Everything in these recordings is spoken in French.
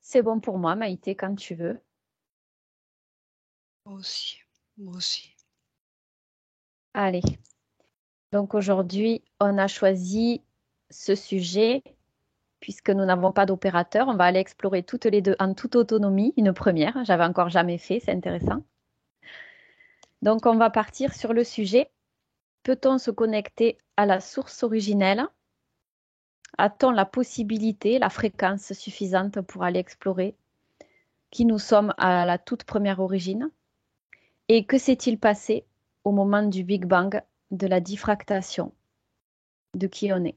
C'est bon pour moi, Maïté, quand tu veux. Moi aussi, moi aussi. Allez. Donc aujourd'hui, on a choisi ce sujet puisque nous n'avons pas d'opérateur. On va aller explorer toutes les deux en toute autonomie, une première. J'avais encore jamais fait, c'est intéressant. Donc on va partir sur le sujet. Peut-on se connecter à la source originelle? A-t-on la possibilité, la fréquence suffisante pour aller explorer qui nous sommes à la toute première origine? Et que s'est-il passé au moment du Big Bang, de la diffractation, de qui on est?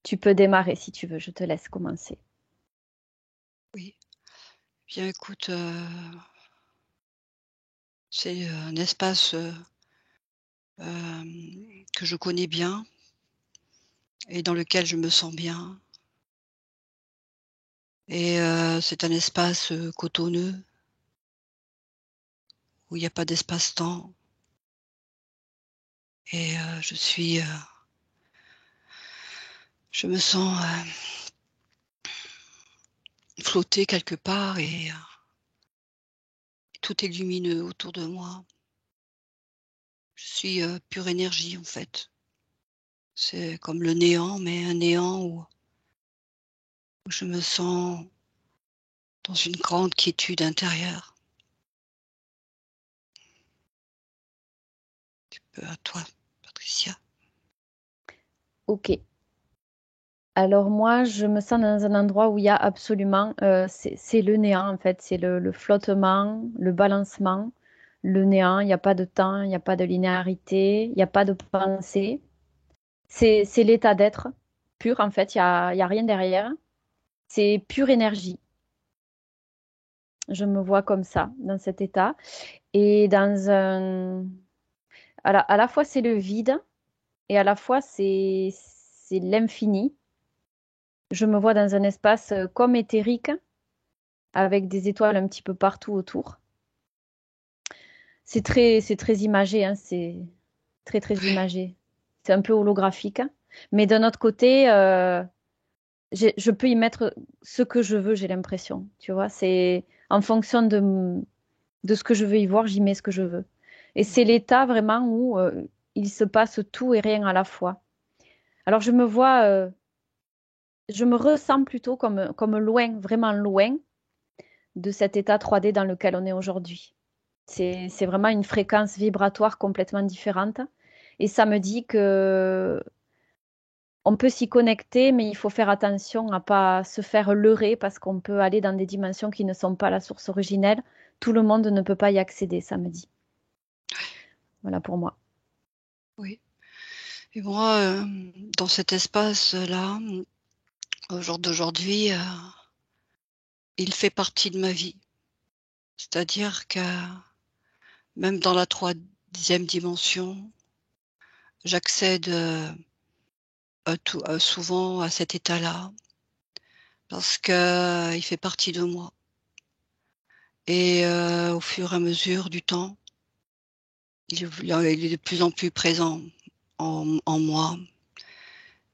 Tu peux démarrer si tu veux, je te laisse commencer. Oui. Bien écoute, c'est un espace que je connais bien et dans lequel je me sens bien. Et c'est un espace cotonneux où il n'y a pas d'espace-temps. Et je me sens flotter quelque part et tout est lumineux autour de moi. Je suis pure énergie en fait. C'est comme le néant, mais un néant où je me sens dans une grande quiétude intérieure. À toi, Patricia. Ok. Alors moi, je me sens dans un endroit où il y a absolument, c'est le néant en fait, c'est le flottement, le balancement, le néant, il n'y a pas de temps, il n'y a pas de linéarité, il n'y a pas de pensée. C'est l'état d'être pur en fait, il y a rien derrière. C'est pure énergie. Je me vois comme ça, dans cet état. Et dans un... à la fois c'est le vide et à la fois c'est l'infini. Je me vois dans un espace comme éthérique, avec des étoiles un petit peu partout autour. C'est très imagé, hein, c'est très, très Ouais, imagé. C'est un peu holographique. Mais d'un autre côté, je peux y mettre ce que je veux, j'ai l'impression. Tu vois, c'est en fonction de ce que je veux y voir, j'y mets ce que je veux. Et c'est l'état vraiment où il se passe tout et rien à la fois. Alors je me ressens plutôt comme loin, vraiment loin de cet état 3D dans lequel on est aujourd'hui. C'est vraiment une fréquence vibratoire complètement différente. Et ça me dit que on peut s'y connecter, mais il faut faire attention à pas se faire leurrer parce qu'on peut aller dans des dimensions qui ne sont pas la source originelle. Tout le monde ne peut pas y accéder, ça me dit. Voilà pour moi. oui. Et moi, dans cet espace-là, au jour d'aujourd'hui, il fait partie de ma vie. C'est-à-dire que même dans la troisième dimension, j'accède souvent à cet état-là parce que il fait partie de moi. Et au fur et à mesure du temps, il est de plus en plus présent en moi.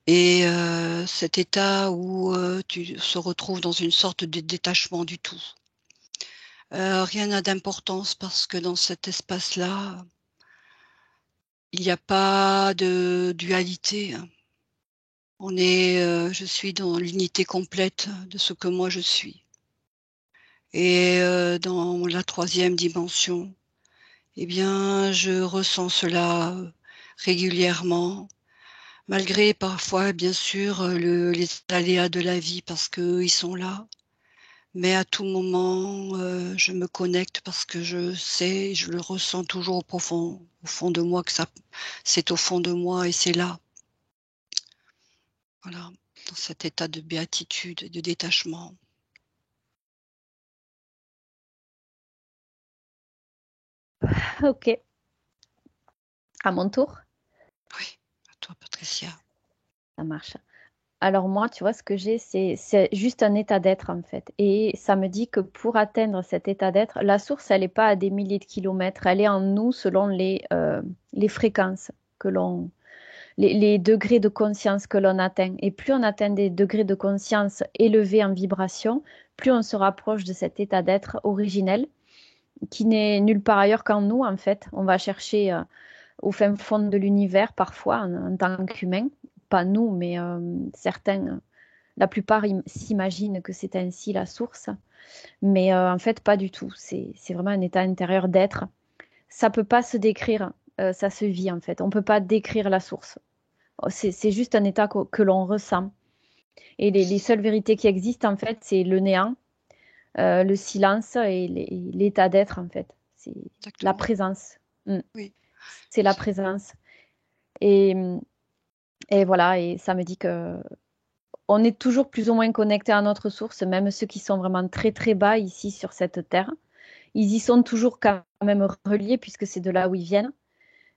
Et cet état où tu se retrouves dans une sorte de détachement du tout. Rien n'a d'importance parce que dans cet espace-là, il n'y a pas de dualité, hein. Je suis dans l'unité complète de ce que moi je suis. Et dans la troisième dimension, eh bien, je ressens cela régulièrement, malgré parfois, bien sûr, les aléas de la vie parce qu'eux, ils sont là. Mais à tout moment, je me connecte parce que je sais, je le ressens toujours au fond de moi que ça, c'est au fond de moi et c'est là. Voilà, dans cet état de béatitude, de détachement. Ok, à mon tour, Oui, à toi, Patricia. ça marche. Alors moi, tu vois, ce que j'ai, c'est juste un état d'être en fait. Et ça me dit que pour atteindre cet état d'être, la source, elle n'est pas à des milliers de kilomètres, elle est en nous selon les fréquences que l'on, les degrés de conscience que l'on atteint. Et plus on atteint des degrés de conscience élevés en vibration, plus on se rapproche de cet état d'être originel qui n'est nulle part ailleurs qu'en nous, en fait. On va chercher au fin fond de l'univers, parfois, en tant qu'humain. Pas nous, mais certains, la plupart s'imaginent que c'est ainsi la source. Mais en fait, pas du tout. C'est vraiment un état intérieur d'être. Ça peut pas se décrire, ça se vit, en fait. On peut pas décrire la source. C'est juste un état que l'on ressent. Et les seules vérités qui existent, en fait, c'est le néant, le silence et l'état d'être, en fait. C'est la Exactement. présence. Mm. Oui. C'est la présence. Et, et voilà, et ça me dit que on est toujours plus ou moins connecté à notre source, même ceux qui sont vraiment très très bas ici sur cette terre. Ils y sont toujours quand même reliés puisque c'est de là où ils viennent.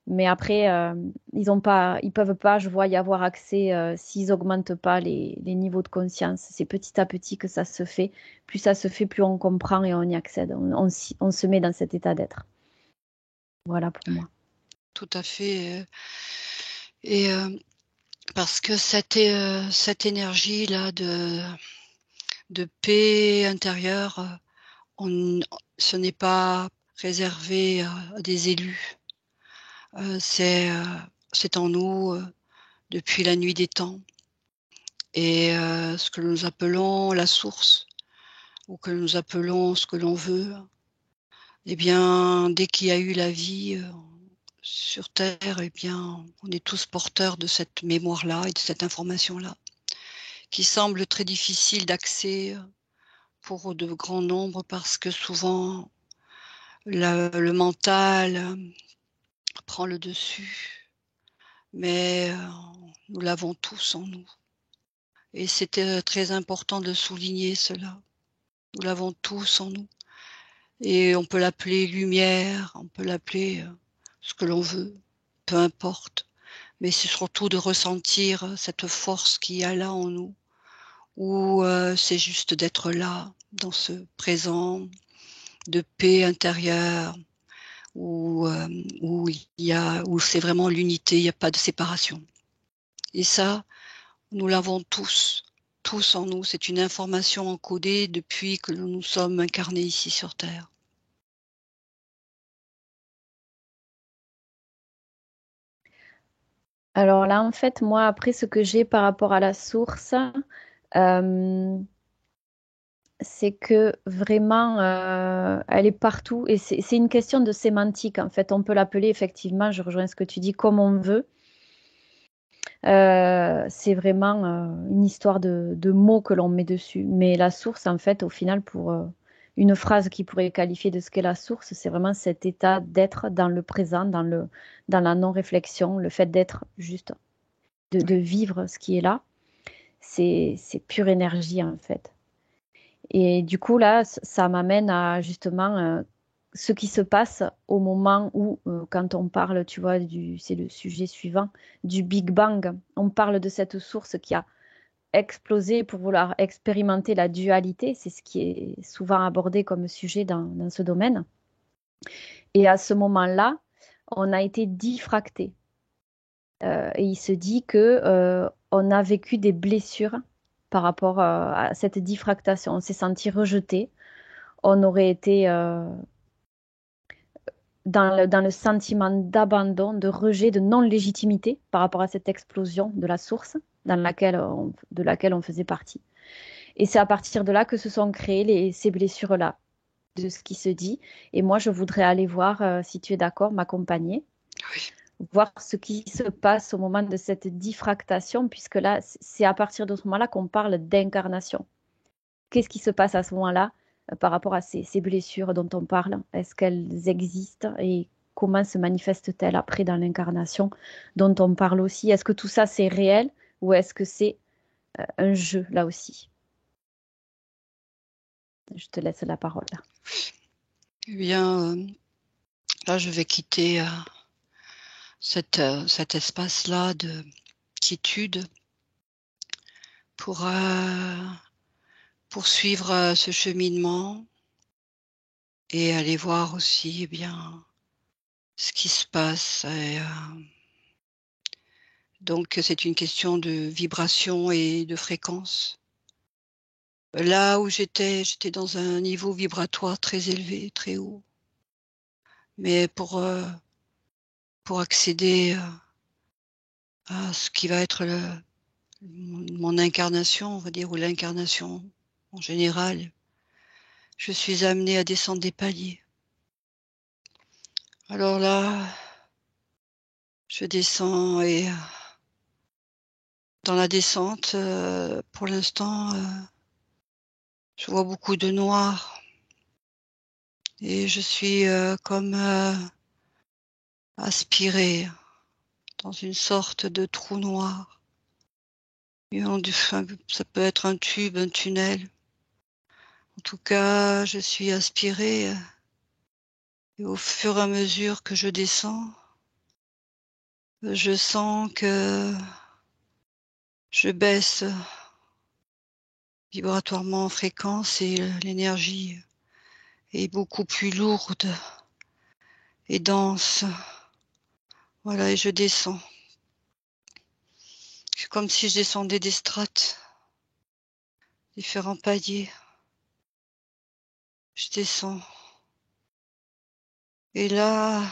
Mais après, ils peuvent pas, je vois, y avoir accès s'ils augmentent pas les niveaux de conscience. C'est petit à petit que ça se fait. Plus ça se fait, plus on comprend et on y accède. On se met dans cet état d'être. Voilà pour moi. Tout à fait. Et parce que cette énergie-là de paix intérieure, on, ce n'est pas réservé à des élus. C'est en nous depuis la nuit des temps. Et ce que nous appelons la source, ou que nous appelons ce que l'on veut, eh bien, dès qu'il y a eu la vie sur Terre, eh bien, on est tous porteurs de cette mémoire-là et de cette information-là, qui semble très difficile d'accès pour de grands nombres parce que souvent le mental prend le dessus, mais nous l'avons tous en nous. Et c'était très important de souligner cela. Nous l'avons tous en nous. Et on peut l'appeler lumière, on peut l'appeler ce que l'on veut, peu importe. Mais c'est surtout de ressentir cette force qu'il y a là en nous, ou c'est juste d'être là, dans ce présent de paix intérieure, où c'est vraiment l'unité, il n'y a pas de séparation. Et ça, nous l'avons tous en nous. C'est une information encodée depuis que nous nous sommes incarnés ici sur Terre. Alors là, en fait, moi, après, ce que j'ai par rapport à la source, euh, c'est que vraiment, elle est partout et c'est une question de sémantique, en fait. On peut l'appeler, effectivement, je rejoins ce que tu dis, comme on veut. C'est vraiment une histoire de mots que l'on met dessus. Mais la source, en fait, au final, pour une phrase qui pourrait qualifier de ce qu'est la source, c'est vraiment cet état d'être dans le présent, dans la non-réflexion, le fait d'être juste, de vivre ce qui est là. C'est pure énergie, en fait. Et du coup, là, ça m'amène à justement ce qui se passe au moment où, quand on parle, tu vois, c'est le sujet suivant, du Big Bang. On parle de cette source qui a explosé pour vouloir expérimenter la dualité. C'est ce qui est souvent abordé comme sujet dans ce domaine. Et à ce moment-là, on a été diffracté. Et il se dit que on a vécu des blessures par rapport à cette diffractation. On s'est senti rejeté. On aurait été dans le sentiment d'abandon, de rejet, de non-légitimité par rapport à cette explosion de la source de laquelle on faisait partie. Et c'est à partir de là que se sont créées ces blessures-là, de ce qui se dit. Et moi, je voudrais aller voir, si tu es d'accord, m'accompagner, Oui. voir ce qui se passe au moment de cette diffractation, puisque là, c'est à partir de ce moment-là qu'on parle d'incarnation. Qu'est-ce qui se passe à ce moment-là par rapport à ces blessures dont on parle? Est-ce qu'elles existent et comment se manifestent-elles après dans l'incarnation dont on parle aussi? Est-ce que tout ça c'est réel ou est-ce que c'est un jeu là aussi? Je te laisse la parole. Eh bien, là, je vais quitter cet espace-là de quiétude pour poursuivre ce cheminement et aller voir aussi, eh bien, ce qui se passe et Donc c'est une question de vibration et de fréquence. Là où j'étais dans un niveau vibratoire très élevé, très haut. Mais pour accéder à ce qui va être mon incarnation, on va dire, ou l'incarnation en général, je suis amenée à descendre des paliers. Alors là, je descends et dans la descente, pour l'instant, je vois beaucoup de noir et je suis comme aspirée dans une sorte de trou noir. Ça peut être un tube, un tunnel. En tout cas, je suis aspirée et au fur et à mesure que je descends, je sens que je baisse vibratoirement en fréquence et l'énergie est beaucoup plus lourde et dense. Voilà, et je descends. C'est comme si je descendais des strates, différents paliers. Je descends. Et là,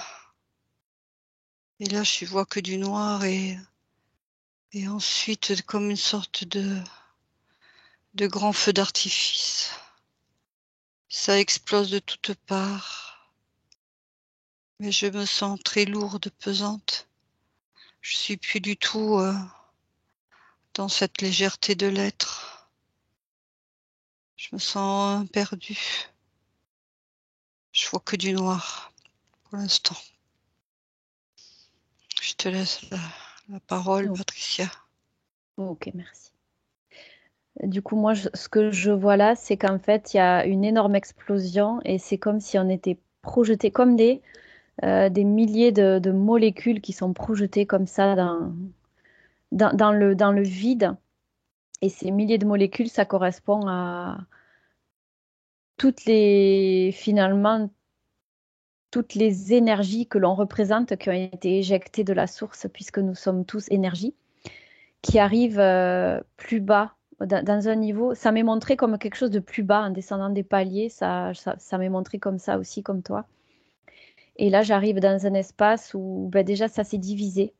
je vois que du noir et ensuite comme une sorte de grand feu d'artifice. Ça explose de toutes parts. Mais je me sens très lourde, pesante. Je suis plus du tout dans cette légèreté de l'être. Je me sens perdue. Je vois que du noir pour l'instant. Je te laisse la parole, Oh, Patricia. ok, merci. Du coup, moi, ce que je vois là, c'est qu'en fait, il y a une énorme explosion et c'est comme si on était projeté comme des milliers de molécules qui sont projetées comme ça dans le vide. Et ces milliers de molécules, ça correspond à finalement, toutes les énergies que l'on représente qui ont été éjectées de la source, puisque nous sommes tous énergie, qui arrivent plus bas, dans un niveau. Ça m'est montré comme quelque chose de plus bas en descendant des paliers. Ça m'est montré comme ça aussi, comme toi. Et là, j'arrive dans un espace où ben, déjà ça s'est divisé.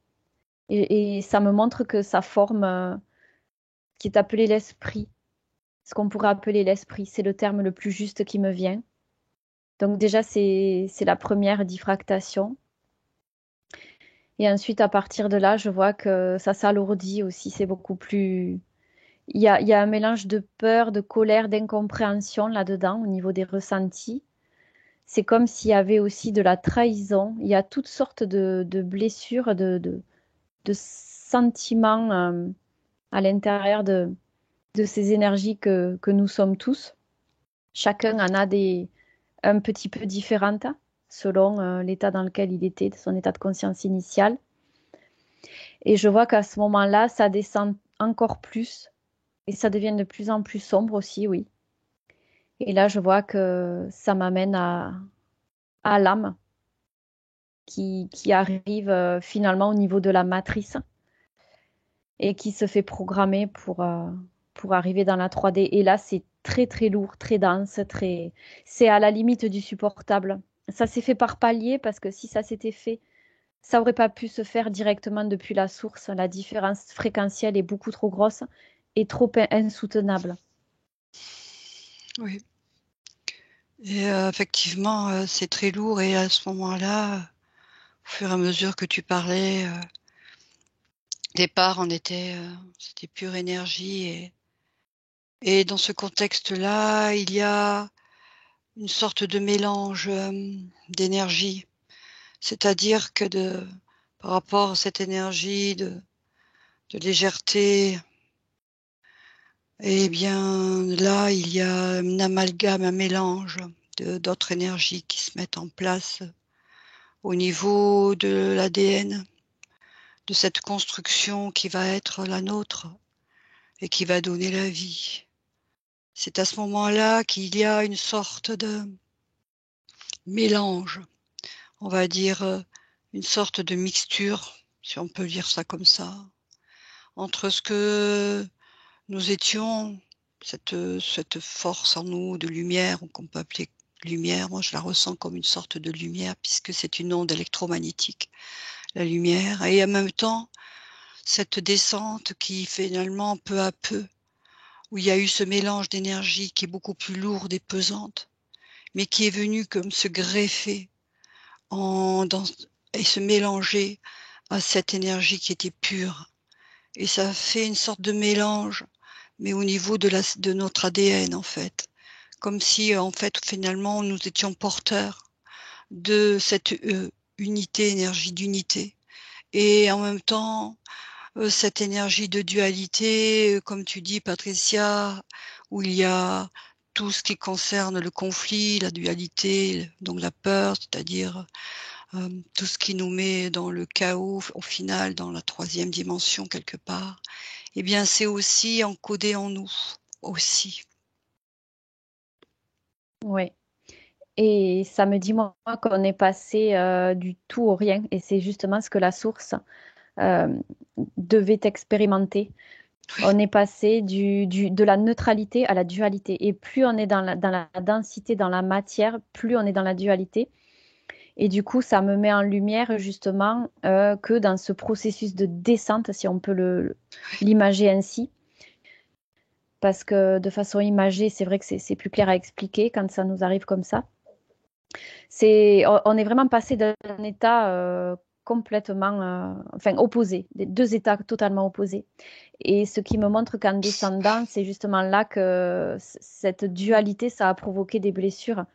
Et ça me montre que ça forme ce qui est appelé l'esprit. Ce qu'on pourrait appeler l'esprit. C'est le terme le plus juste qui me vient. Donc déjà, c'est la première diffractation. Et ensuite, à partir de là, je vois que ça s'alourdit aussi. C'est beaucoup plus... il y a un mélange de peur, de colère, d'incompréhension là-dedans au niveau des ressentis. C'est comme s'il y avait aussi de la trahison. Il y a toutes sortes de blessures, de sentiments à l'intérieur de ces énergies que nous sommes tous. Chacun en a un petit peu différentes selon l'état dans lequel il était, son état de conscience initial. Et je vois qu'à ce moment-là, ça descend encore plus et ça devient de plus en plus sombre aussi, oui. Et là, je vois que ça m'amène à l'âme qui arrive finalement au niveau de la matrice et qui se fait programmer pour arriver dans la 3D. Et là, c'est très, très lourd, très dense, c'est à la limite du supportable. Ça s'est fait par palier parce que si ça s'était fait, ça aurait pas pu se faire directement depuis la source. La différence fréquentielle est beaucoup trop grosse et trop insoutenable. Oui. Et effectivement, c'est très lourd et à ce moment-là, au fur et à mesure que tu parlais, départ, c'était pure énergie et dans ce contexte-là, il y a une sorte de mélange d'énergie, c'est-à-dire que par rapport à cette énergie de légèreté, eh bien là, il y a un amalgame, un mélange d'autres énergies qui se mettent en place au niveau de l'ADN, de cette construction qui va être la nôtre et qui va donner la vie. C'est à ce moment-là qu'il y a une sorte de mélange, on va dire une sorte de mixture, si on peut dire ça comme ça, entre ce que nous étions, cette force en nous de lumière, ou qu'on peut appeler lumière. Moi, je la ressens comme une sorte de lumière puisque c'est une onde électromagnétique, la lumière, et en même temps, cette descente qui finalement, peu à peu, où il y a eu ce mélange d'énergie qui est beaucoup plus lourde et pesante, mais qui est venue comme se greffer dans et se mélanger à cette énergie qui était pure. Et ça fait une sorte de mélange, mais au niveau de notre ADN, en fait. Comme si, en fait, finalement, nous étions porteurs de cette unité, énergie d'unité. Et en même temps, cette énergie de dualité, comme tu dis, Patricia, où il y a tout ce qui concerne le conflit, la dualité, donc la peur, c'est-à-dire tout ce qui nous met dans le chaos, au final, dans la troisième dimension quelque part. Eh bien, c'est aussi encodé en nous, aussi. Oui. Et ça me dit, moi, qu'on est passé du tout au rien. Et c'est justement ce que la source euh, devait expérimenter. Oui, On est passé de la neutralité à la dualité. Et plus on est dans la densité, dans la matière, plus on est dans la dualité. Et du coup, ça me met en lumière justement que dans ce processus de descente, si on peut l'imager ainsi, parce que de façon imagée, c'est vrai que c'est plus clair à expliquer quand ça nous arrive comme ça. On est vraiment passé d'un état complètement, enfin opposé, des deux états totalement opposés. Et ce qui me montre qu'en descendant, c'est justement là que cette dualité, ça a provoqué des blessures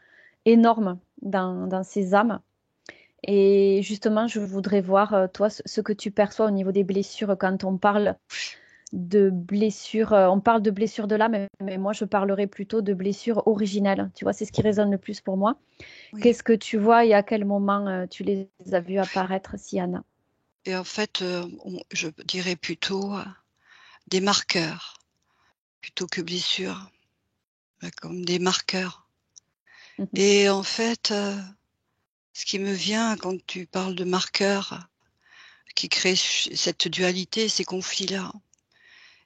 énormes dans ces âmes. Et justement, je voudrais voir, toi, ce que tu perçois au niveau des blessures quand on parle de blessures. On parle de blessures de l'âme, mais moi, je parlerais plutôt de blessures originelles. Tu vois, c'est ce qui résonne le plus pour moi. oui. Qu'est-ce que tu vois et à quel moment tu les as vus apparaître, Siana? Et en fait, je dirais plutôt des marqueurs, plutôt que blessures, comme des marqueurs. Mhm. Et en fait, ce qui me vient quand tu parles de marqueurs qui créent cette dualité, ces conflits-là,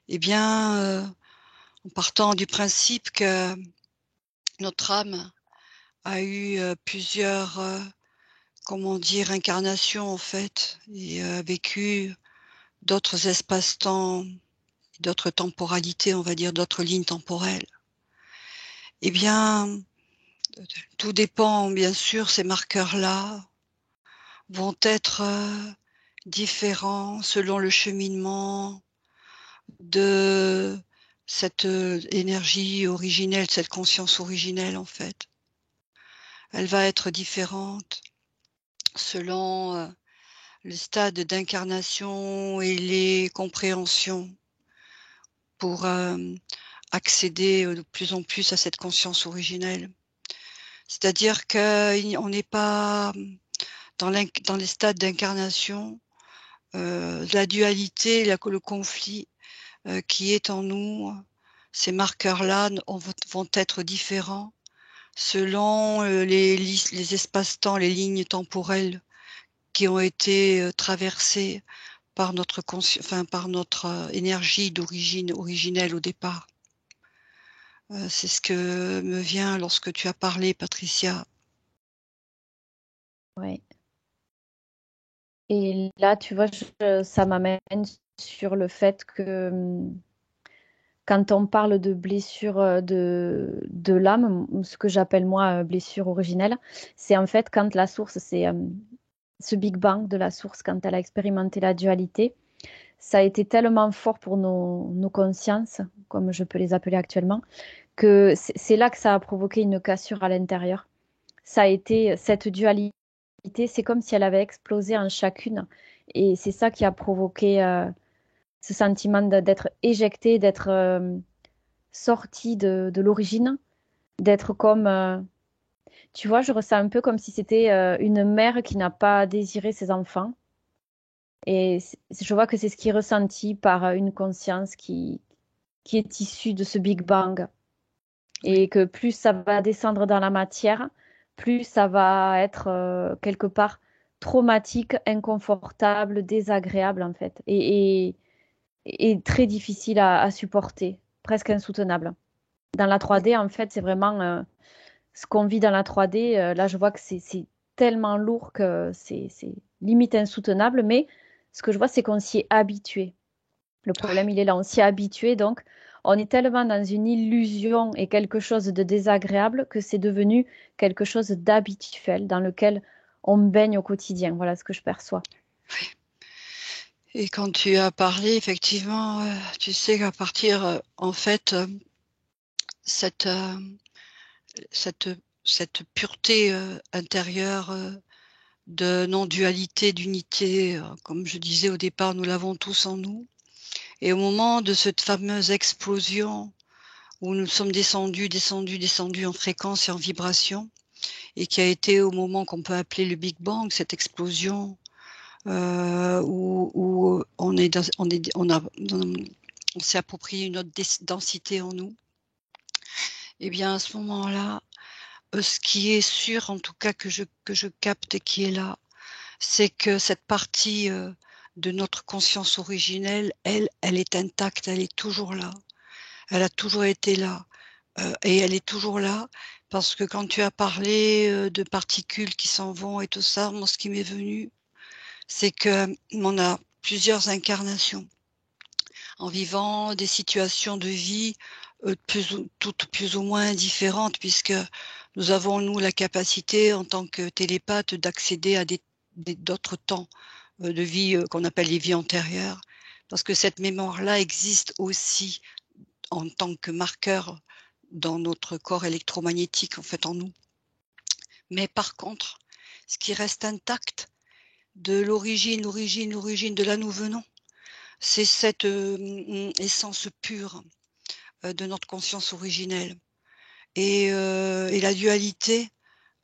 eh bien, en partant du principe que notre âme a eu plusieurs, comment dire, incarnations en fait, et a vécu d'autres espaces-temps, d'autres temporalités, on va dire, d'autres lignes temporelles. Eh bien, tout dépend, bien sûr, ces marqueurs-là vont être différents selon le cheminement de cette énergie originelle, cette conscience originelle en fait. Elle va être différente selon le stade d'incarnation et les compréhensions pour accéder de plus en plus à cette conscience originelle. C'est-à-dire qu'on n'est pas dans les stades d'incarnation, la dualité, le conflit qui est en nous, ces marqueurs-là vont être différents selon les espaces-temps, les lignes temporelles qui ont été traversées par par notre énergie d'origine originelle au départ. C'est ce que me vient lorsque tu as parlé, Patricia. Ouais. Et là, tu vois, ça m'amène sur le fait que quand on parle de blessure de l'âme, ce que j'appelle moi blessure originelle, c'est en fait quand la source, c'est ce Big Bang de la source, quand elle a expérimenté la dualité, ça a été tellement fort pour nos consciences, comme je peux les appeler actuellement, que c'est là que ça a provoqué une cassure à l'intérieur. Ça a été cette dualité, c'est comme si elle avait explosé en chacune. Et c'est ça qui a provoqué ce sentiment d'être éjecté, d'être sorti de l'origine, d'être comme, tu vois, je ressens un peu comme si c'était une mère qui n'a pas désiré ses enfants. Et je vois que c'est ce qui est ressenti par une conscience qui est issue de ce Big Bang. Oui, Et que plus ça va descendre dans la matière, plus ça va être quelque part traumatique, inconfortable, désagréable en fait. Et est très difficile à supporter, presque insoutenable. Dans la 3D, en fait, c'est vraiment ce qu'on vit dans la 3D. Là, je vois que c'est tellement lourd que c'est limite insoutenable, mais ce que je vois, c'est qu'on s'y est habitué. Le problème, il est là, on s'y est habitué, donc on est tellement dans une illusion et quelque chose de désagréable que c'est devenu quelque chose d'habituel dans lequel on baigne au quotidien. Voilà ce que je perçois. Et quand tu as parlé, effectivement, tu sais qu'à partir, en fait, cette, euh, cette, cette pureté intérieure de non-dualité, d'unité, comme je disais au départ, nous l'avons tous en nous. Et au moment de cette fameuse explosion où nous sommes descendus en fréquence et en vibration, et qui a été au moment qu'on peut appeler le Big Bang, cette explosion où on s'est approprié une autre densité en nous. Et bien à ce moment-là, ce qui est sûr, en tout cas que je capte et qui est là, c'est que cette partie de notre conscience originelle, elle est intacte, elle est toujours là. Elle a toujours été là. Et elle est toujours là parce que quand tu as parlé de particules qui s'en vont et tout ça, moi, ce qui m'est venu, c'est que on a plusieurs incarnations en vivant des situations de vie toutes plus ou moins différentes, puisque nous avons, nous, la capacité, en tant que télépathe, d'accéder à d'autres temps de vie qu'on appelle les vies antérieures, parce que cette mémoire-là existe aussi en tant que marqueur dans notre corps électromagnétique, en fait, en nous. Mais par contre, ce qui reste intact de l'origine de là nous venons, c'est cette essence pure de notre conscience originelle. Et la dualité,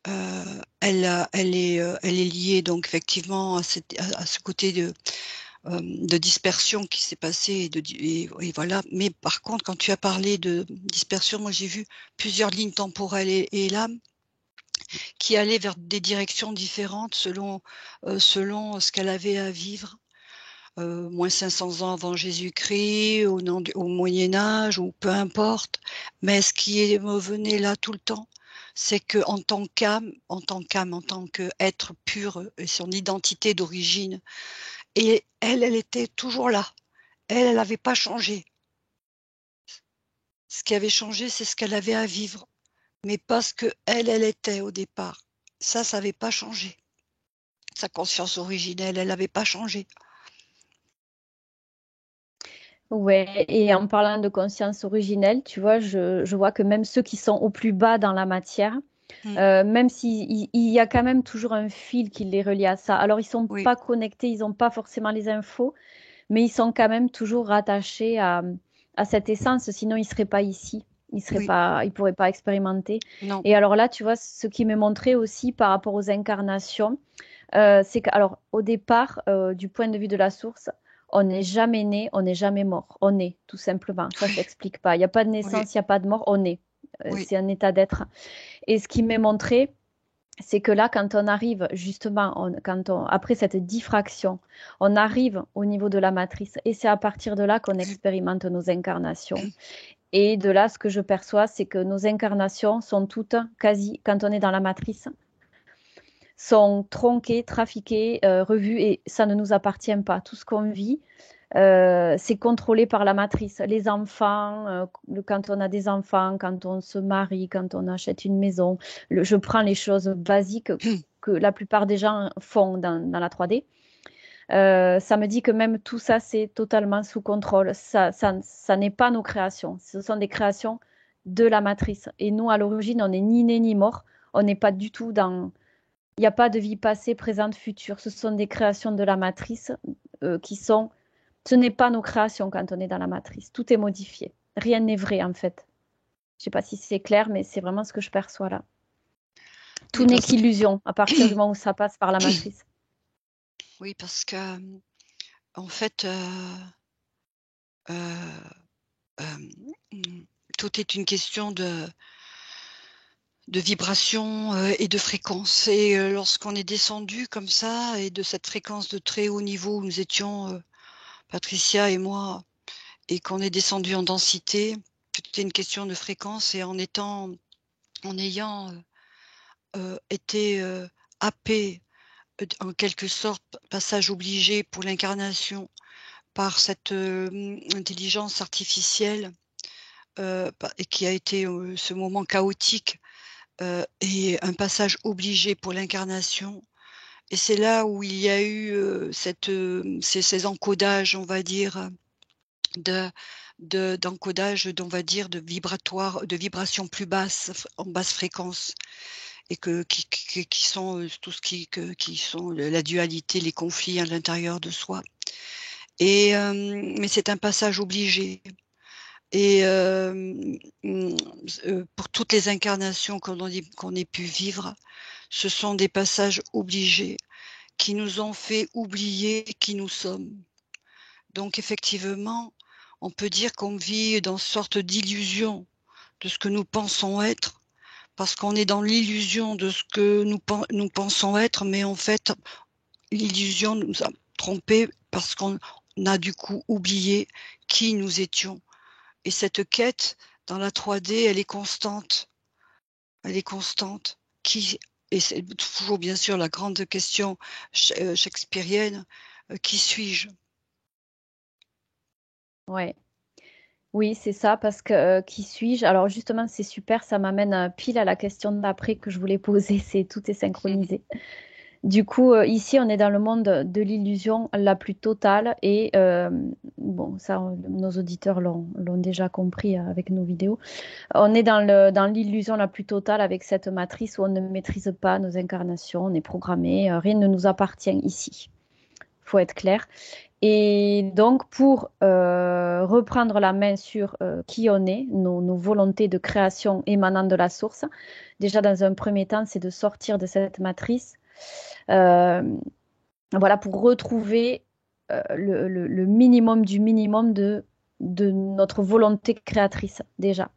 elle est liée donc effectivement à ce côté de dispersion qui s'est passé et voilà. Mais par contre, quand tu as parlé de dispersion, moi j'ai vu plusieurs lignes temporelles et là qui allaient vers des directions différentes selon ce qu'elle avait à vivre. Moins 500 ans avant Jésus-Christ, au Moyen Âge, ou peu importe. Mais ce qui me venait là tout le temps, c'est que en tant qu'être pur, et son identité d'origine, et elle était toujours là. Elle n'avait pas changé. Ce qui avait changé, c'est ce qu'elle avait à vivre, mais pas ce que elle était au départ. Ça n'avait pas changé. Sa conscience originelle, elle n'avait pas changé. Ouais, et en parlant de conscience originelle, tu vois, je vois que même ceux qui sont au plus bas dans la matière, Mmh. même s'il il y a quand même toujours un fil qui les relie à ça. Alors, ils sont Oui, pas connectés, ils n'ont pas forcément les infos, mais ils sont quand même toujours rattachés à cette essence, sinon ils seraient pas ici. oui, Ils pourraient pas expérimenter. non, Et alors là, tu vois, ce qui me montrait aussi par rapport aux incarnations, c'est que, alors, au départ, du point de vue de la source, on n'est jamais né, on n'est jamais mort. On est, tout simplement. Ça oui, s'explique pas. Il n'y a pas de oui, naissance, il n'y a pas de mort, on est. oui. C'est un état d'être. Et ce qui m'est montré, c'est que là, quand on arrive justement, après cette diffraction, on arrive au niveau de la matrice et c'est à partir de là qu'on expérimente nos incarnations. Et de là, ce que je perçois, c'est que nos incarnations sont toutes quasi, quand on est dans la matrice, sont tronquées, trafiquées, revues et ça ne nous appartient pas. Tout ce qu'on vit, c'est contrôlé par la matrice. Les enfants, quand on a des enfants, quand on se marie, quand on achète une maison, je prends les choses basiques que la plupart des gens font dans la 3D. Ça me dit que même tout ça, c'est totalement sous contrôle. Ça n'est pas nos créations. Ce sont des créations de la matrice. Et nous, à l'origine, on n'est ni né ni mort. On n'est pas du tout dans... Il n'y a pas de vie passée, présente, future. Ce sont des créations de la matrice qui sont ce n'est pas nos créations quand on est dans la matrice. Tout est modifié. Rien n'est vrai en fait. Je ne sais pas si c'est clair, mais c'est vraiment ce que je perçois là. Tout Oui, n'est parce que qu'illusion à partir du moment où ça passe par la matrice. oui, parce que, en fait, heu, tout est une question de vibration, et de fréquence et lorsqu'on est descendu comme ça et de cette fréquence de très haut niveau où nous étions, Patricia et moi, et qu'on est descendu en densité, c'était une question de fréquence et en ayant, été, happés, en quelque sorte, passage obligé pour l'incarnation par cette, intelligence artificielle, pa et qui a été, ce moment chaotique, et un passage obligé pour l'incarnation et c'est là où il y a eu, cette, ces encodages, on va dire, de d'encodage, on va dire, de vibratoire de vibrations plus basses, en basse fréquence et que qui sont, tout ce qui sont la dualité, les conflits à l'intérieur de soi et mais c'est un passage obligé et pour toutes les incarnations qu'on ait pu vivre, ce sont des passages obligés qui nous ont fait oublier qui nous sommes. Donc effectivement, on peut dire qu'on vit dans une sorte d'illusion de ce que nous pensons être, parce qu'on est dans l'illusion de ce que nous pensons être, mais en fait, l'illusion nous a trompés parce qu'on a du coup oublié qui nous étions. Et cette quête dans la 3D, elle est constante. Elle est constante. Et c'est toujours bien sûr la grande question shakespearienne, qui suis-je? Ouais. Oui, c'est ça, parce que qui suis-je? Alors justement, c'est super, ça m'amène pile à la question d'après que je voulais poser, c'est tout est synchronisé. Du coup, ici, on est dans le monde de l'illusion la plus totale et bon, ça, nos auditeurs l'ont déjà compris avec nos vidéos. On est dans l'illusion la plus totale avec cette matrice où on ne maîtrise pas nos incarnations, on est programmé, rien ne nous appartient ici. Faut être clair. Et donc, pour reprendre la main sur qui on est, nos volontés de création émanant de la source, déjà dans un premier temps, c'est de sortir de cette matrice, euh, voilà, pour retrouver le minimum du minimum de notre volonté créatrice, déjà.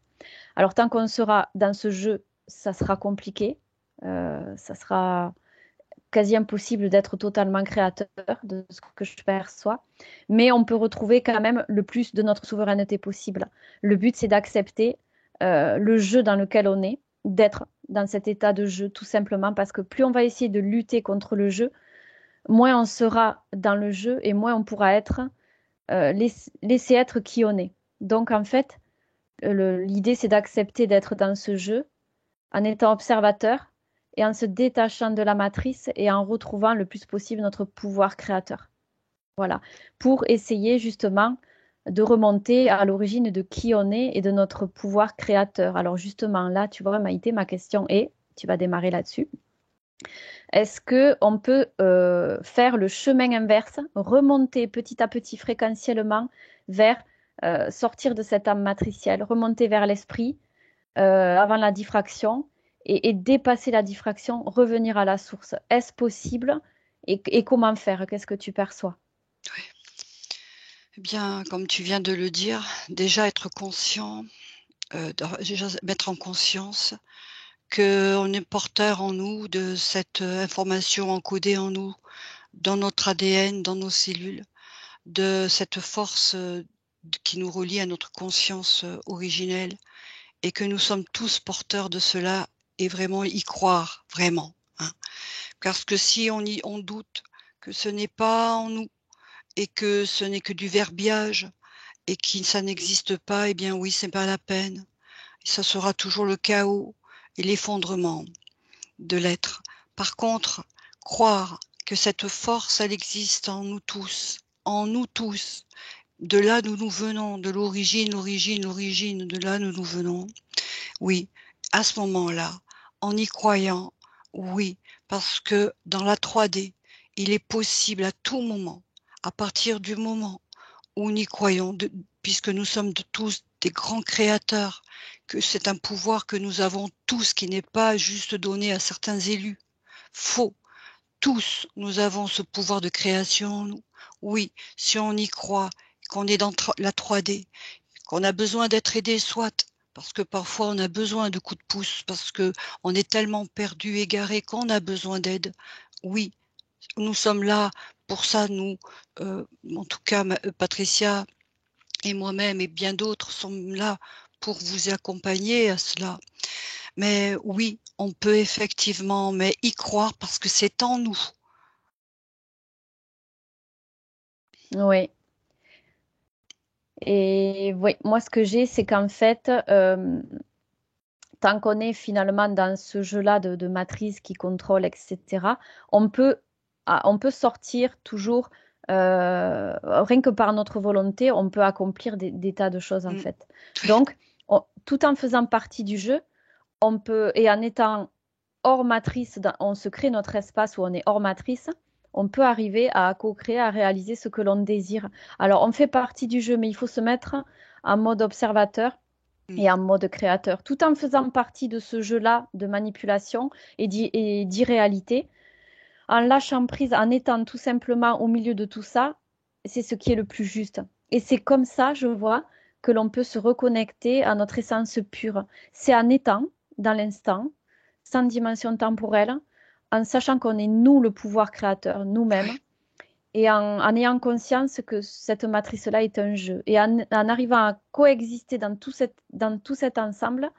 Alors, tant qu'on sera dans ce jeu, ça sera compliqué, ça sera quasi impossible d'être totalement créateur de ce que je perçois, mais on peut retrouver quand même le plus de notre souveraineté possible. Le but, c'est d'accepter le jeu dans lequel on est, d'être dans cet état de jeu, tout simplement parce que plus on va essayer de lutter contre le jeu, moins on sera dans le jeu et moins on pourra être, laisser être qui on est. Donc en fait, l'idée, c'est d'accepter d'être dans ce jeu en étant observateur et en se détachant de la matrice et en retrouvant le plus possible notre pouvoir créateur. Voilà, pour essayer justement de remonter à l'origine de qui on est et de notre pouvoir créateur. Alors justement, là, tu vois, Maïté, ma question est, tu vas démarrer là-dessus, est-ce qu'on peut faire le chemin inverse, remonter petit à petit fréquentiellement vers sortir de cette âme matricielle, remonter vers l'esprit avant la diffraction et dépasser la diffraction, revenir à la source. Est-ce possible et comment faire? Qu'est-ce que tu perçois? Oui. Eh bien, comme tu viens de le dire, déjà être conscient, déjà mettre en conscience qu'on est porteur en nous de cette, information encodée en nous, dans notre ADN, dans nos cellules, de cette force, qui nous relie à notre conscience, originelle et que nous sommes tous porteurs de cela et vraiment y croire, vraiment, hein. Parce que si on doute que ce n'est pas en nous et que ce n'est que du verbiage et que ça n'existe pas, eh bien oui, c'est pas la peine. Et ça sera toujours le chaos et l'effondrement de l'être. Par contre, croire que cette force, elle existe en nous tous. De là d'où nous venons, de l'origine, l'origine, l'origine, de là d'où nous venons. Oui, à ce moment-là, en y croyant, oui, parce que dans la 3D, il est possible à tout moment, à partir du moment où nous y croyons, puisque nous sommes tous des grands créateurs, que c'est un pouvoir que nous avons tous, qui n'est pas juste donné à certains élus. Faux. Tous, nous avons ce pouvoir de création en nous. Oui, si on y croit, qu'on est dans la 3D, qu'on a besoin d'être aidé, soit, parce que parfois on a besoin de coups de pouce, parce que on est tellement perdu, égaré qu'on a besoin d'aide. Oui, Nous sommes là pour ça, nous, en tout cas Patricia et moi-même et bien d'autres sommes là pour vous accompagner à cela. Mais oui, on peut effectivement mais y croire parce que c'est en nous. Oui. Et oui, moi, ce que j'ai, c'est qu'en fait, tant qu'on est finalement dans ce jeu-là de matrice qui contrôle, etc., on peut, on peut sortir toujours, rien que par notre volonté, on peut accomplir des tas de choses en Mmh. fait. Oui, Donc, tout en faisant partie du jeu, on peut, et en étant hors matrice, on se crée notre espace où on est hors matrice, on peut arriver à co-créer, à réaliser ce que l'on désire. Alors, on fait partie du jeu, mais il faut se mettre en mode observateur mmh, et en mode créateur, tout en faisant partie de ce jeu-là de manipulation et d'irréalité, en lâchant prise, en étant tout simplement au milieu de tout ça, c'est ce qui est le plus juste. Et c'est comme ça, je vois, que l'on peut se reconnecter à notre essence pure. C'est en étant dans l'instant, sans dimension temporelle, en sachant qu'on est nous le pouvoir créateur, nous-mêmes, oui, et en ayant conscience que cette matrice-là est un jeu. Et en arrivant à coexister dans tout cet ensemble,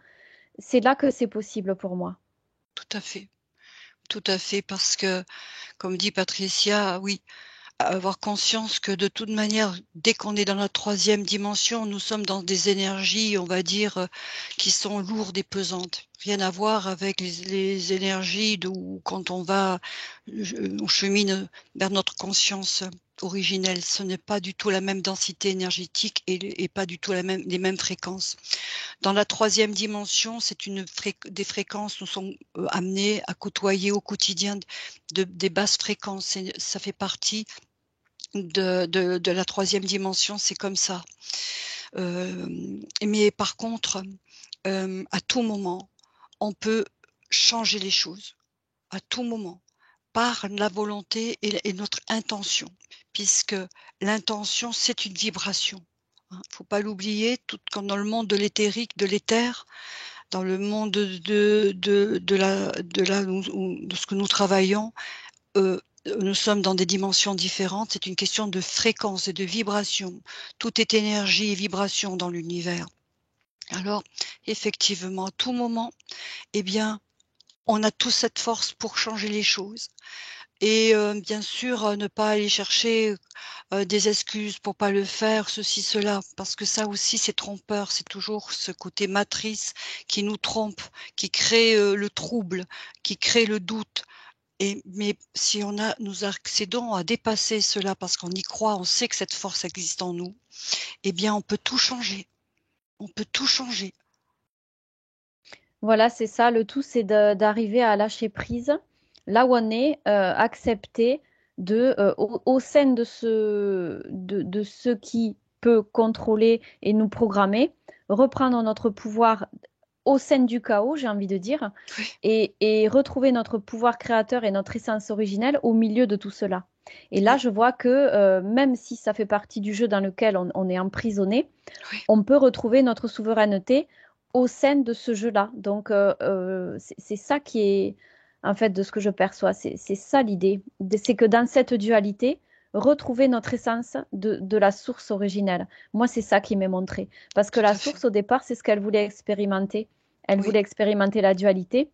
c'est là que c'est possible pour moi. tout à fait parce que, comme dit Patricia, oui, avoir conscience que de toute manière, dès qu'on est dans la troisième dimension, nous sommes dans des énergies, on va dire, qui sont lourdes et pesantes. Rien à voir avec les énergies d'où quand on va, on chemine vers notre conscience originelle. Ce n'est pas du tout la même densité énergétique et pas du tout les mêmes fréquences. Dans la troisième dimension, c'est des fréquences, nous sommes amenés à côtoyer au quotidien des basses fréquences. Ça fait partie de la troisième dimension, c'est comme ça. Mais par contre, à tout moment, on peut changer les choses, à tout moment, par la volonté et notre intention, puisque l'intention, c'est une vibration, hein. Faut pas l'oublier, tout comme dans le monde de l'éthérique, de l'éther, dans le monde de ce que nous travaillons, nous sommes dans des dimensions différentes, c'est une question de fréquence et de vibration. Tout est énergie et vibration dans l'univers. Alors, effectivement, à tout moment, eh bien, on a tous cette force pour changer les choses et bien sûr, ne pas aller chercher, des excuses pour pas le faire, ceci, cela, parce que ça aussi c'est trompeur, c'est toujours ce côté matrice qui nous trompe, qui crée, le trouble, qui crée le doute. Mais si nous accédons à dépasser cela parce qu'on y croit, on sait que cette force existe en nous, eh bien, on peut tout changer. On peut tout changer. Voilà, c'est ça. Le tout, c'est d'arriver à lâcher prise là où on est, accepter au sein de ce qui peut contrôler et nous programmer, reprendre notre pouvoir au sein du chaos, j'ai envie de dire, Oui, et retrouver notre pouvoir créateur et notre essence originelle au milieu de tout cela. Et là, oui, je vois que même si ça fait partie du jeu dans lequel on est emprisonné, oui, on peut retrouver notre souveraineté au sein de ce jeu-là. Donc, c'est ça qui est, en fait, de ce que je perçois. C'est ça l'idée. C'est que dans cette dualité, retrouver notre essence de la source originelle. Moi, c'est ça qui m'est montré. Parce que tout la à fait. source, au départ, c'est ce qu'elle voulait expérimenter. Elle Oui, voulait expérimenter la dualité.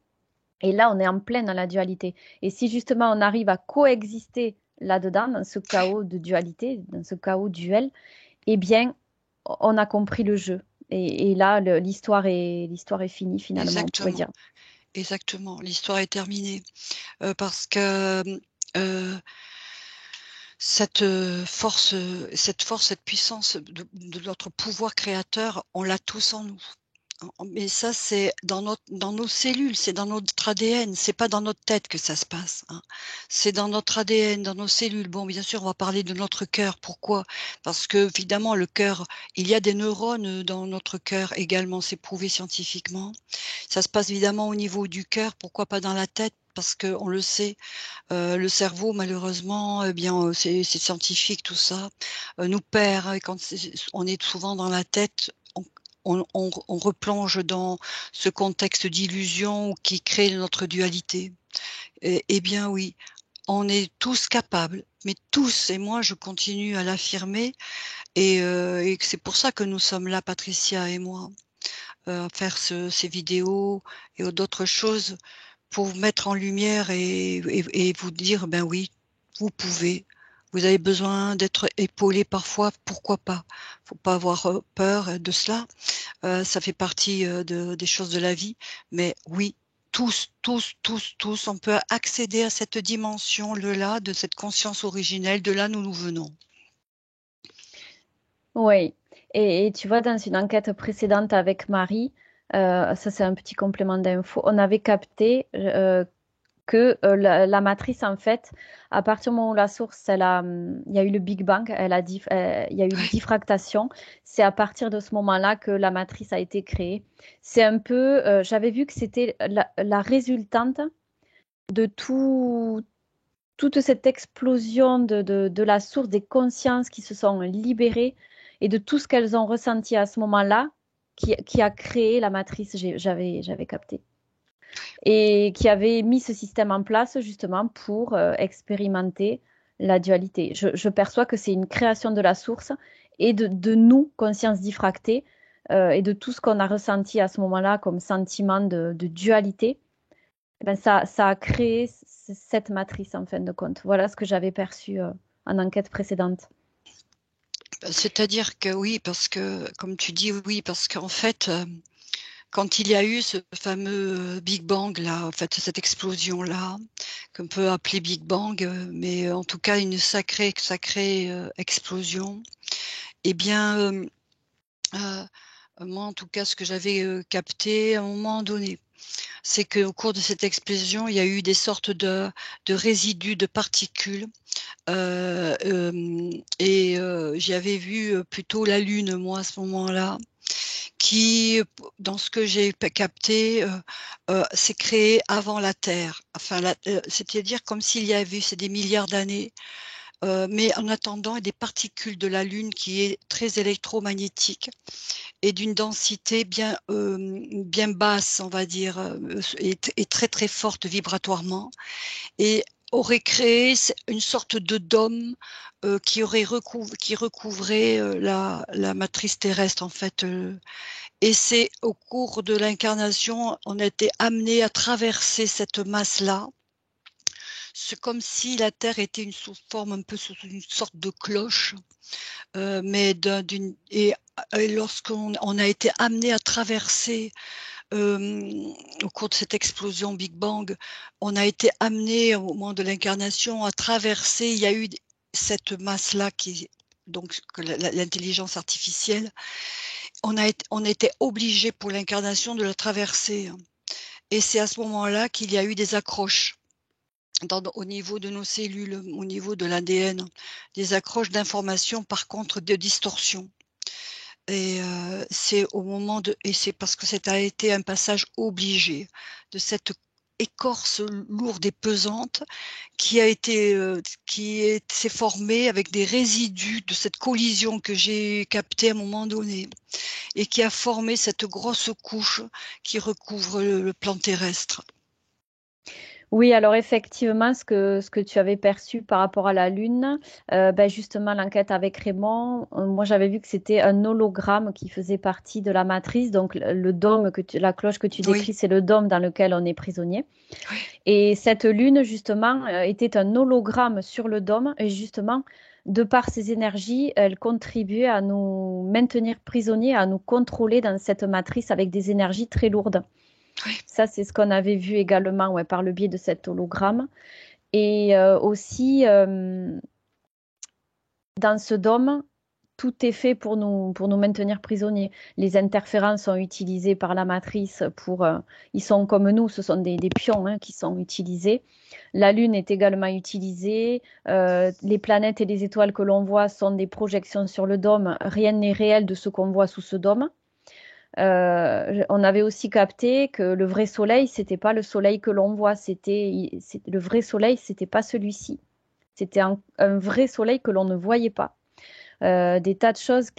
Et là, on est en plein dans la dualité. Et si justement on arrive à coexister là-dedans, dans ce oui, chaos de dualité, dans ce chaos duel, eh bien, on a compris le jeu. Et là, l'histoire est finie finalement, on pourrait exactement, dire. exactement. L'histoire est terminée, parce que, heu, cette force, cette puissance de notre pouvoir créateur, on l'a tous en nous. Mais ça, c'est dans nos cellules, c'est dans notre ADN, c'est pas dans notre tête que ça se passe, hein. C'est dans notre ADN, dans nos cellules. Bon, bien sûr, on va parler de notre cœur. Pourquoi? Parce que évidemment, le cœur, il y a des neurones, dans notre cœur également, c'est prouvé scientifiquement. Ça se passe évidemment au niveau du cœur, pourquoi pas dans la tête? Parce qu'on le sait, le cerveau malheureusement, eh bien, c'est scientifique tout ça, nous perd, et quand on est souvent dans la tête, on replonge dans ce contexte d'illusion qui crée notre dualité. Eh bien oui, on est tous capables, mais tous, et moi je continue à l'affirmer, et c'est pour ça que nous sommes là, Patricia et moi, à faire ces vidéos et d'autres choses pour vous mettre en lumière et vous dire, ben oui, vous pouvez. Vous avez besoin d'être épaulé parfois, pourquoi pas? Faut pas avoir peur de cela. Ça fait partie des choses de la vie. Mais oui, tous, tous, tous, tous, on peut accéder à cette dimension de là, de cette conscience originelle, de là nous venons. Oui. Et tu vois, dans une enquête précédente avec Marie, ça c'est un petit complément d'info, on avait capté que la matrice, en fait, à partir du moment où la source, il y a eu le Big Bang, il y a eu une Ouais. diffractation, c'est à partir de ce moment-là que la matrice a été créée. C'est un peu, j'avais vu que c'était la résultante de toute cette explosion de la source des consciences qui se sont libérées et de tout ce qu'elles ont ressenti à ce moment-là qui a créé la matrice, j'avais capté et qui avait mis ce système en place justement pour expérimenter la dualité. Je perçois que c'est une création de la source et de nous, conscience diffractée, et de tout ce qu'on a ressenti à ce moment-là comme sentiment de dualité. Eh ben ça a créé cette matrice en fin de compte. Voilà ce que j'avais perçu en enquête précédente. C'est-à-dire que oui, parce que, comme tu dis, oui, parce qu'en fait, quand il y a eu ce fameux Big Bang là, en fait, cette explosion là, qu'on peut appeler Big Bang, mais en tout cas une sacrée, sacrée explosion. Eh bien, moi, en tout cas, ce que j'avais capté à un moment donné, c'est qu'au cours de cette explosion, il y a eu des sortes de résidus de particules. J'y avais vu plutôt la Lune, moi, à ce moment-là, qui, dans ce que j'ai capté, s'est créée avant la Terre. Enfin, c'est-à-dire comme s'il y avait, c'est des milliards d'années, mais en attendant, il y a des particules de la Lune qui est très électromagnétique et d'une densité bien basse, on va dire, et très, très forte vibratoirement, et aurait créé une sorte de dôme qui recouvrait la matrice terrestre, en fait. Et c'est au cours de l'incarnation, on a été amené à traverser cette masse-là. C'est comme si la Terre était une sous forme un peu sous une sorte de cloche, mais et lorsqu'on a été amené à traverser, au cours de cette explosion Big Bang, on a été amené au moment de l'incarnation à traverser. Il y a eu cette masse-là qui, donc, que l'intelligence artificielle, on était obligé pour l'incarnation de la traverser, hein. Et c'est à ce moment-là qu'il y a eu des accroches au niveau de nos cellules, au niveau de l'ADN, des accroches d'informations, par contre de distorsion. Et c'est parce que ça a été un passage obligé de cette écorce lourde et pesante s'est formée avec des résidus de cette collision que j'ai captée à un moment donné et qui a formé cette grosse couche qui recouvre le plan terrestre. Oui, alors effectivement, ce que tu avais perçu par rapport à la Lune, ben justement, l'enquête avec Raymond, moi j'avais vu que c'était un hologramme qui faisait partie de la matrice. Donc le dôme, la cloche que tu Oui, décris, c'est le dôme dans lequel on est prisonnier. oui, Et cette Lune, justement, était un hologramme sur le dôme. Et justement, de par ses énergies, elle contribuait à nous maintenir prisonniers, à nous contrôler dans cette matrice avec des énergies très lourdes. oui. Ça, c'est ce qu'on avait vu également, ouais, par le biais de cet hologramme. Et aussi, dans ce dôme, tout est fait pour nous maintenir prisonniers. Les interférences sont utilisées par la matrice ils sont comme nous, ce sont des pions hein, qui sont utilisés. La Lune est également utilisée. Les planètes et les étoiles que l'on voit sont des projections sur le dôme. Rien n'est réel de ce qu'on voit sous ce dôme. On avait aussi capté que le vrai soleil, c'était pas le soleil que l'on voit, le vrai soleil, c'était pas celui-ci. C'était un vrai soleil que l'on ne voyait pas. Des tas de choses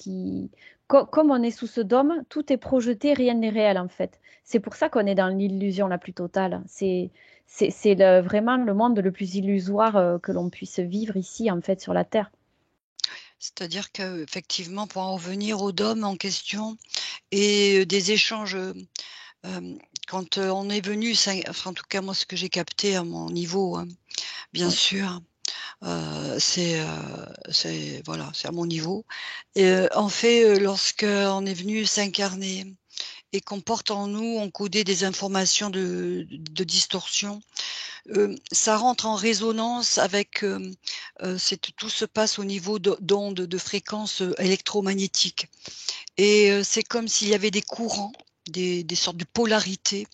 comme on est sous ce dôme, tout est projeté, rien n'est réel en fait. C'est pour ça qu'on est dans l'illusion la plus totale. c'est vraiment le monde le plus illusoire que l'on puisse vivre ici, en fait, sur la Terre. C'est-à-dire qu'effectivement, pour en revenir au dôme en question et des échanges, quand, on est venu enfin, en tout cas, moi, ce que j'ai capté à mon niveau, hein, bien Oui, sûr, c'est voilà, c'est à mon niveau et en fait, lorsqu'on est venu s'incarner et qu'on porte en nous, encodé des informations de distorsion. Ça rentre en résonance avec, tout se passe au niveau d'ondes, de fréquences, électromagnétiques et c'est comme s'il y avait des courants, des sortes de polarités,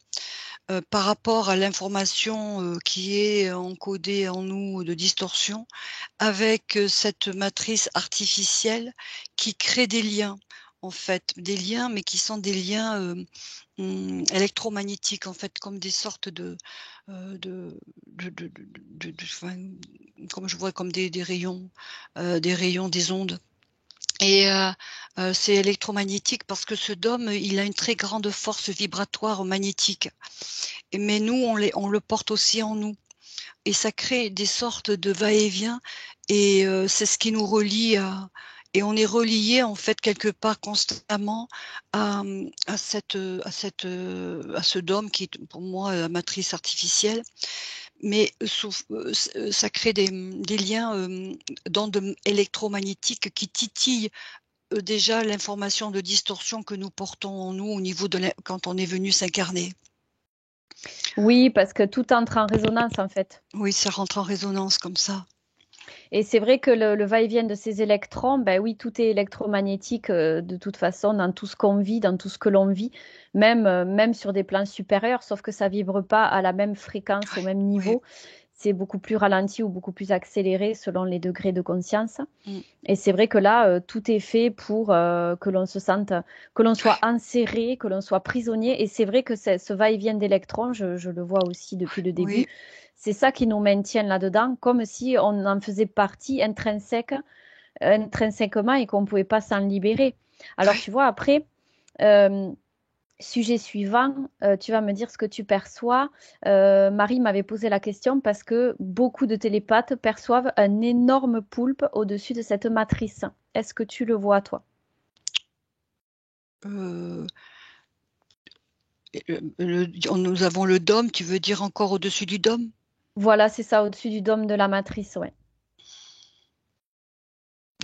par rapport à l'information, qui est encodée en nous de distorsion avec, cette matrice artificielle qui crée des liens, en fait. Des liens, mais qui sont des liens, électromagnétiques, en fait, comme des sortes de enfin, comme je vois comme des rayons, des ondes et c'est électromagnétique parce que ce dôme, il a une très grande force vibratoire magnétique et mais nous, on le porte aussi en nous et ça crée des sortes de va-et-vient et c'est ce qui nous relie à et on est relié en fait quelque part constamment à ce dôme qui est pour moi la matrice artificielle, mais ça crée des liens, d'ondes électromagnétiques qui titillent, déjà l'information de distorsion que nous portons en nous au niveau de quand on est venu s'incarner. oui, parce que tout entre en résonance, en fait. Oui, ça rentre en résonance comme ça. Et c'est vrai que le va-et-vient de ces électrons, ben oui, tout est électromagnétique de toute façon, dans tout ce qu'on vit, dans tout ce que l'on vit, même sur des plans supérieurs, sauf que ça vibre pas à la même fréquence, au même Oui. niveau. C'est beaucoup plus ralenti ou beaucoup plus accéléré selon les degrés de conscience. Mmh. Et c'est vrai que là, tout est fait pour que l'on se sente, que l'on soit Ouais, enserré, que l'on soit prisonnier. Et c'est vrai que ce va-et-vient d'électrons, je le vois aussi depuis le début, oui, c'est ça qui nous maintient là-dedans, comme si on en faisait partie intrinsèquement et qu'on ne pouvait pas s'en libérer. Alors, ouais. tu vois, après, euh, sujet suivant, tu vas me dire ce que tu perçois. Marie m'avait posé la question parce que beaucoup de télépathes perçoivent un énorme poulpe au-dessus de cette matrice. Est-ce que tu le vois, toi? Heu et nous avons le dôme, tu veux dire encore au-dessus du dôme? Voilà, c'est ça, au-dessus du dôme de la matrice, ouais.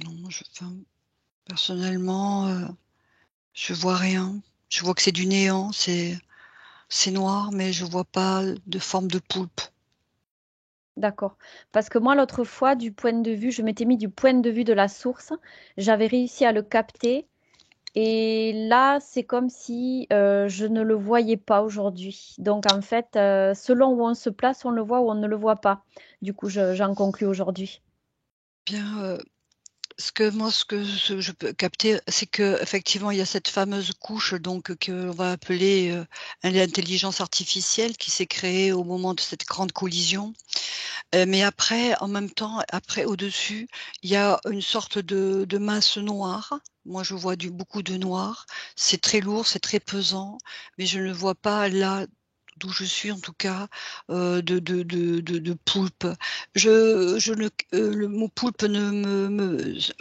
Non, moi enfin, personnellement, je vois rien. Je vois que c'est du néant, c'est noir, mais je vois pas de forme de poulpe. D'accord. Parce que moi, l'autre fois, du point de vue, je m'étais mis du point de vue de la source, j'avais réussi à le capter. Et là, c'est comme si je ne le voyais pas aujourd'hui. Donc, en fait, selon où on se place, on le voit ou on ne le voit pas. Du coup, j'en conclus aujourd'hui. Bien, ce que je peux capter, c'est qu'effectivement, il y a cette fameuse couche donc qu'on va appeler, l'intelligence artificielle qui s'est créée au moment de cette grande collision. Mais après, en même temps, après au-dessus, il y a une sorte de masse noire. Moi, je vois beaucoup de noir. C'est très lourd, c'est très pesant, mais je ne vois pas là, d'où je suis en tout cas, de poulpe. Je ne le mot poulpe ne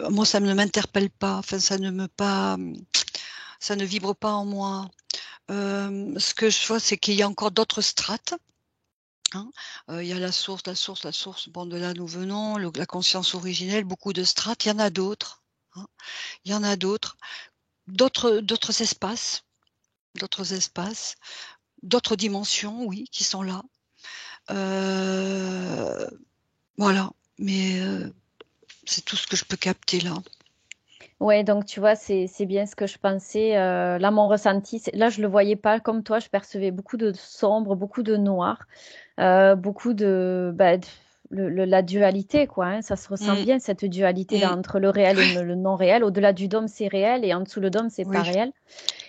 moi, ça ne m'interpelle pas, enfin ça ne vibre pas en moi. Ce que je vois, c'est qu'il y a encore d'autres strates. Hein, il y a la source, bon de là nous venons, la conscience originelle, beaucoup de strates, il y en a d'autres, hein. Il y en a d'autres, d'autres espaces, d'autres dimensions, oui, qui sont là. Heu, voilà, mais c'est tout ce que je peux capter là. Ouais, donc tu vois, c'est bien ce que je pensais. Là, mon ressenti, là, je le voyais pas comme toi. Je percevais beaucoup de sombre, beaucoup de noir, beaucoup de, bah, la dualité, quoi, hein. Ça se ressent Mmh, bien, cette dualité là mmh, entre le réel et ouais, le non réel. Au-delà du dôme, c'est réel et en dessous le dôme, c'est pas oui, réel.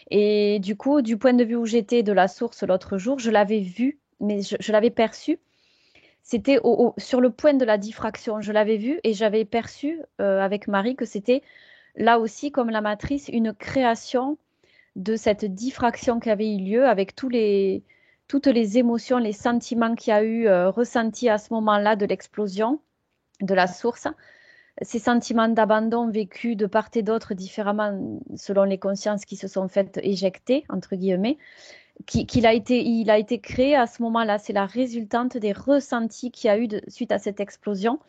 Et du coup, du point de vue où j'étais de la source l'autre jour, je l'avais vu, mais je l'avais perçu. C'était sur le point de la diffraction. Je l'avais vu et j'avais perçu avec Marie que c'était là aussi, comme la matrice, une création de cette diffraction qui avait eu lieu avec toutes les émotions, les sentiments qu'il y a eu ressentis à ce moment-là de l'explosion de la source, ces sentiments d'abandon vécus de part et d'autre différemment selon les consciences qui se sont faites éjecter, entre guillemets, il a été créé à ce moment-là. C'est la résultante des ressentis qu'il y a eu suite à cette explosion.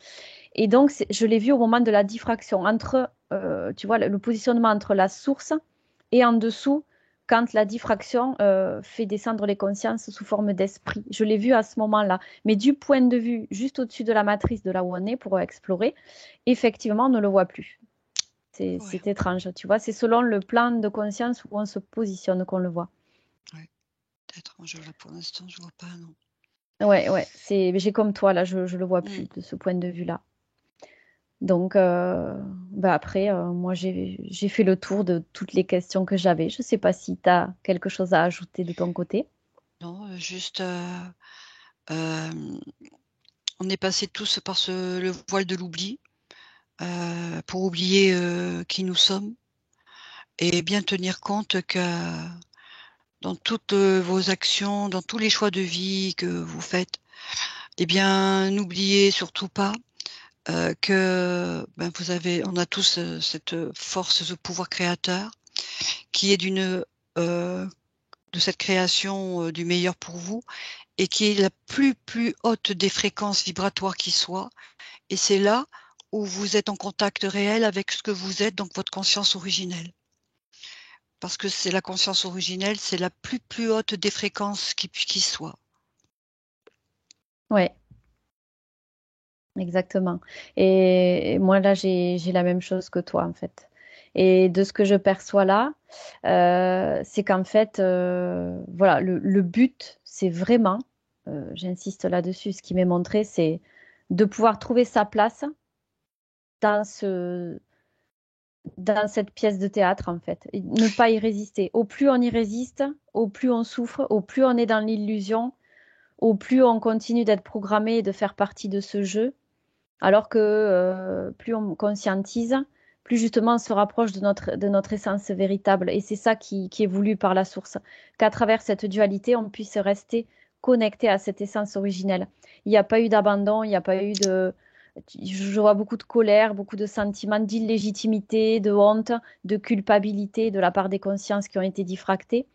Et donc, je l'ai vu au moment de la diffraction, entre, tu vois, le positionnement entre la source et en dessous, quand la diffraction fait descendre les consciences sous forme d'esprit. Je l'ai vu à ce moment-là. Mais du point de vue juste au-dessus de la matrice de là où on est pour explorer, effectivement, on ne le voit plus. C'est étrange, tu vois. C'est selon le plan de conscience où on se positionne qu'on le voit. Ouais. Étrange, là, pour l'instant, je vois pas, non. Ouais, j'ai comme toi, là, je le vois plus de ce point de vue-là. Donc, après, moi, j'ai fait le tour de toutes les questions que j'avais. Je ne sais pas si tu as quelque chose à ajouter de ton côté. Non, juste, on est passés tous par le voile de l'oubli, pour oublier qui nous sommes et bien tenir compte que dans toutes vos actions, dans tous les choix de vie que vous faites, eh bien, n'oubliez surtout pas que on a tous cette force, ce pouvoir créateur qui est de cette création du meilleur pour vous et qui est la plus haute des fréquences vibratoires qui soit. Et c'est là où vous êtes en contact réel avec ce que vous êtes, donc votre conscience originelle. Parce que c'est la conscience originelle, c'est la plus haute des fréquences qui soit. Ouais, exactement. Et moi, là, j'ai la même chose que toi, en fait. Et de ce que je perçois là, c'est qu'en fait, voilà, le but, c'est vraiment, j'insiste là-dessus, ce qui m'est montré, c'est de pouvoir trouver sa place dans dans cette pièce de théâtre, en fait. Et ne pas y résister. Au plus on y résiste, au plus on souffre, au plus on est dans l'illusion, au plus on continue d'être programmé et de faire partie de ce jeu. Alors que plus on conscientise, plus justement on se rapproche de notre essence véritable. Et c'est ça qui est voulu par la source. Qu'à travers cette dualité, on puisse rester connecté à cette essence originelle. Il n'y a pas eu d'abandon, il n'y a pas eu de... Je vois beaucoup de colère, beaucoup de sentiments d'illégitimité, de honte, de culpabilité de la part des consciences qui ont été diffractées.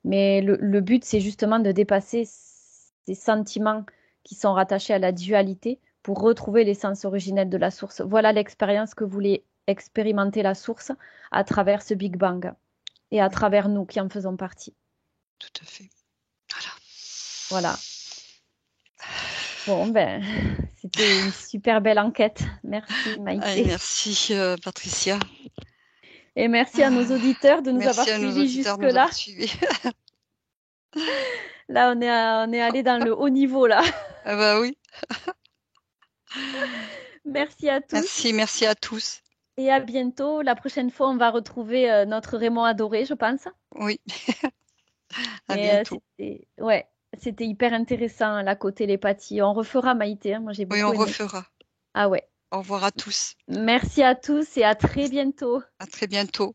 Mais le but, c'est justement de dépasser ces sentiments qui sont rattachés à la dualité pour retrouver l'essence originelle de la source. Voilà l'expérience que voulait expérimenter la source à travers ce Big Bang et à travers nous qui en faisons partie. Tout à fait. Voilà. Voilà. Bon, ben, c'était une super belle enquête. Merci, Maïté. Allez, merci Patricia. Et merci à nos auditeurs de nous Merci avoir à nos suivis auditeurs de nous jusque-là. avoir suivis. Là, on est allé dans le haut niveau, là. Ah bah oui. Merci à tous. Merci à tous. Et à bientôt. La prochaine fois, on va retrouver notre Raymond adoré, je pense. Oui. À Mais bientôt. c'était hyper intéressant, la co-télépathie. On refera, Maïté, hein. Moi, j'ai Oui, beaucoup on aimé. refera. Ah ouais. Au revoir à tous. Merci à tous et à très bientôt. À très bientôt.